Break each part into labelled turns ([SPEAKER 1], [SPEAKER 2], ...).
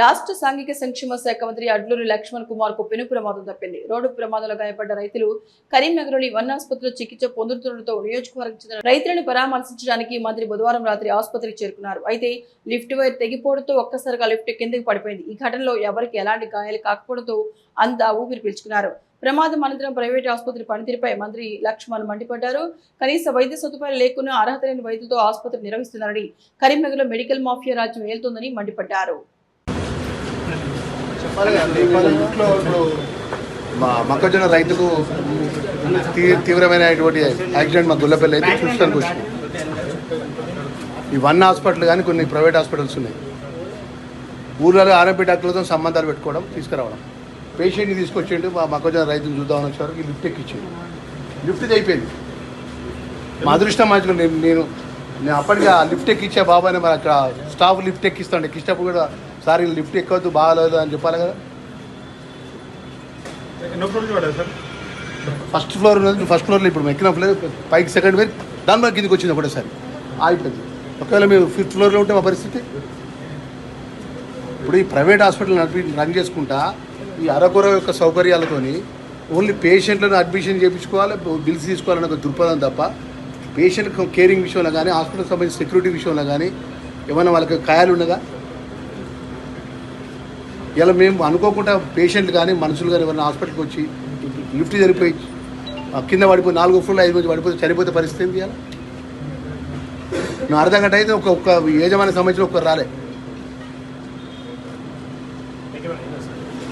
[SPEAKER 1] రాష్ట్ర సాంఘిక సంక్షేమ శాఖ మంత్రి అడ్లూరి లక్ష్మణ్ కుమార్ కు పెను ప్రమాదం తప్పింది. రోడ్డు ప్రమాదంలో గాయపడ్డ రైతులు కరీంనగర్లోని వన్ ఆసుపత్రిలో చికిత్స పొందుతుండటంతో నియోజకవర్గం చెందిన రైతులను పరామర్శించడానికి మంత్రి బుధవారం రాత్రి ఆసుపత్రికి చేరుకున్నారు. అయితే లిఫ్ట్ వైర్ తెగిపోవడంతో ఒక్కసారిగా లిఫ్ట్ కిందకి పడిపోయింది. ఈ ఘటనలో ఎవరికి ఎలాంటి గాయాలు కాకపోవడంతో అంతా ఊపిరి పీల్చుకున్నారు. ప్రమాదం అనంతరం ప్రైవేట్ ఆసుపత్రి పనితీరుపై మంత్రి లక్ష్మణ్ మండిపడ్డారు. కనీస వైద్య సదుపాయాలు లేకున్నా అర్హత లేని వైద్యులతో ఆసుపత్రి నిర్వహిస్తున్నారని, కరీంనగర్లో మెడికల్ మాఫియా రాజ్యం ఏలుతోందని మండిపడ్డారు.
[SPEAKER 2] మా మొక్కజొన్న రైతుకు తీవ్రమైనటువంటి యాక్సిడెంట్ మా గుల్లపల్లి అయితే చూస్తానికి వచ్చింది. ఈ వన్ హాస్పిటల్ కానీ కొన్ని ప్రైవేట్ హాస్పిటల్స్ ఉన్నాయి. ఊర్లలో ఆర్ఎంపీ డాక్టర్లతో సంబంధాలు పెట్టుకోవడం, తీసుకురావడం. పేషెంట్ని తీసుకొచ్చేయండి, మా మొక్కజొన్న రైతుని చూద్దామని వచ్చేవారు. ఈ లిఫ్ట్ ఎక్కిచ్చేయండి. లిఫ్ట్ అయిపోయింది. మా అదృష్టం మంచిగా నేను అప్పటికి ఆ లిఫ్ట్ ఎక్కిచ్చే బాబాని మరి అక్కడ స్టాఫ్ లిఫ్ట్ ఎక్కిస్తాను. ఎక్కిచ్చినప్పుడు కూడా సార్ లిఫ్ట్ ఎక్కవద్దు, బాగాలేదు అని చెప్పాలి కదా. ఫస్ట్ ఫ్లోర్ ఉన్నది, ఫస్ట్ ఫ్లోర్లో ఇప్పుడు ఎక్కిన ఫ్లోర్ పైకి సెకండ్ ఫ్లోర్ దాని మీద కిందికి వచ్చింది ఒకటేసారి ఆగిపోయింది. ఒకవేళ మేము ఫిఫ్త్ ఫ్లోర్లో ఉంటే మా పరిస్థితి. ఇప్పుడు ఈ ప్రైవేట్ హాస్పిటల్ రన్ చేసుకుంటా ఈ అరకొర యొక్క సౌకర్యాలతోని ఓన్లీ పేషెంట్లను అడ్మిషన్ చేయించుకోవాలి, బిల్స్ తీసుకోవాలనే ఒక దృక్పథం తప్ప పేషెంట్ కేరింగ్ విషయంలో కానీ హాస్పిటల్ సంబంధించిన సెక్యూరిటీ విషయంలో కానీ ఏమైనా వాళ్ళకి ఖయాలు ఉన్నదా? ఇలా మేము అనుకోకుండా పేషెంట్లు కానీ మనుషులు కానీ ఎవరైనా హాస్పిటల్కి వచ్చి లిఫ్ట్ జరిపోయి కింద పడిపోయి 4వ ఫ్లోర్లో 5 మంది పడిపోతే చనిపోతే పరిస్థితి ఏంటి? ఇలా నువ్వు అర్ధ గంట అయితే ఒక్క యజమాని సంబంధించిన ఒక్కరు రాలే.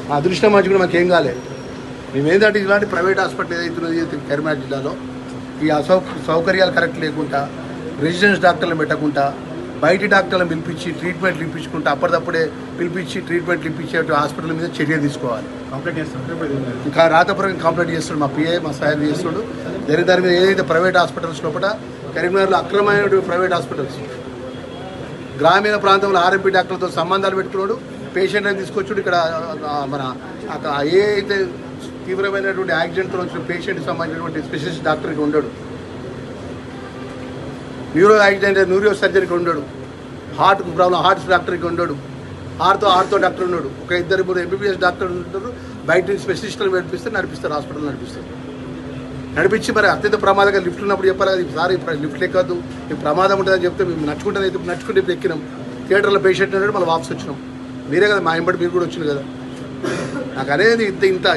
[SPEAKER 2] మా అదృష్టం మంచి కూడా మాకేం కాలేదు. మేమేంటంటే ఇలాంటి ప్రైవేట్ హాస్పిటల్ ఏదైతున్నది కరీంనగర్ జిల్లాలో ఈ సౌకర్యాలు కరెక్ట్ లేకుండా, రెసిడెన్స్ డాక్టర్లను పెట్టకుండా, బయట డాక్టర్లను పిలిపించి ట్రీట్మెంట్లు ఇప్పించుకుంటా అప్పటిదప్పుడే పిలిపించి ట్రీట్మెంట్లు ఇప్పించే హాస్పిటల్ మీద చర్య తీసుకోవాలి. కంప్లైంట్ చేస్తాడు, ఇంకా రాతపూర్వకం కంప్లైంట్ చేస్తాడు. మా పిఏ మా సాయం చేస్తాడు. దాని మీద ఏదైతే ప్రైవేట్ హాస్పిటల్స్ లోపల కరీంనగర్లో అక్రమమైన ప్రైవేట్ హాస్పిటల్స్, గ్రామీణ ప్రాంతంలో ఆర్ఎంపీ డాక్టర్లతో సంబంధాలు పెట్టుకున్నాడు. పేషెంట్ని తీసుకొచ్చాడు. ఇక్కడ మన ఏ అయితే తీవ్రమైనటువంటి యాక్సిడెంట్తో వచ్చిన పేషెంట్కి సంబంధించినటువంటి స్పెషలిస్ట్ డాక్టర్కి ఉండడు, న్యూరో యాక్సిడెంట్ న్యూరో సర్జరీకి ఉండడు, హార్ట్ ప్రాబ్లం హార్ట్ డాక్టర్కి ఉండడు, ఆర్తో డాక్టర్ ఉన్నాడు. ఒక 2-3 ఎంబీబీఎస్ డాక్టర్లు ఉంటారు. బయట స్పెషలిస్టులు నడిపిస్తారు హాస్పిటల్ నడిపించి మరి అత్యంత ప్రమాదంగా లిఫ్ట్ ఉన్నప్పుడు చెప్పాలి కదా, సార్ ఇప్పుడు లిఫ్ట్ ఎక్కద్దు, ఈ ప్రమాదం ఉంటుందని చెప్తే మేము నడుచుకుంటే ఇప్పుడు ఎక్కినాం. థియేటర్లో పేషెంట్ ఉన్నాడు, మళ్ళీ వాపస్ వచ్చినాం. మీరే కదా మా ఇంబడి మీరు కూడా వచ్చింది కదా. నాకు అనేది ఇంత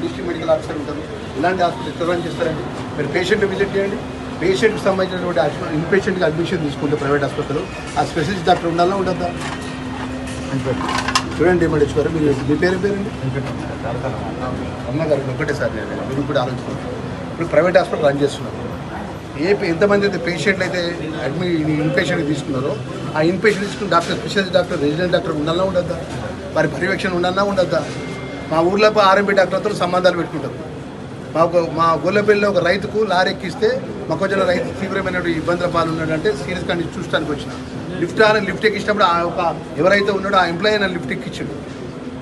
[SPEAKER 2] డిస్ట్రిక్ట్ మెడికల్ ఆఫీసర్ ఉంటారు. ఇలాంటి హాస్పిటల్ రన్ చేస్తారండి. మీరు పేషెంట్ని విజిట్ చేయండి. పేషెంట్కి సంబంధించినటువంటి ఇన్పేషెంట్కి అడ్మిషన్ తీసుకుంటే ప్రైవేట్ హాస్పిటల్ ఆ స్పెషలిస్ట్ డాక్టర్ ఉండాలా ఉండద్దా? చూడండి ఏమంటే గారు, మీ పేరండి అమ్మగారు ఒకటే సార్. మీరు కూడా ఆలోచించారు. ఇప్పుడు ప్రైవేట్ హాస్పిటల్ రన్ చేస్తున్నారు. ఎంతమంది అయితే పేషెంట్లు అయితే ఇన్పేషెంట్కి తీసుకున్నారో ఆ ఇన్పేషెంట్ తీసుకున్న doctor specialist doctor resident doctor ఉండాలా ఉండద్దా? వారి పర్యవేక్షణ ఉండాలా ఉండద్దా? మా ఊర్లో ఆర్ఎంపీ డాక్టర్తో సంబంధాలు పెట్టుకుంటారు. మా గొల్లపల్లిలో ఒక రైతుకు లారీ ఎక్కిస్తే మొక్కజొన్న రైతు తీవ్రమైన ఇబ్బందుల పాలు ఉన్నాడంటే సీరియస్ కండిషన్ చూడడానికి వచ్చిన లిఫ్ట్ ఎక్కించినప్పుడు ఎవరైతే ఉన్నాడో ఆ ఎంప్లాయీ లిఫ్ట్ ఎక్కించాడు.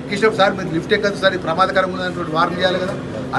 [SPEAKER 2] ఎక్కించినప్పుడు సార్ మీరు లిఫ్ట్ ఎక్కదు సార్, ఇది ప్రమాదకరంగా ఉన్నటువంటి వార్న్ చేయాలి కదా.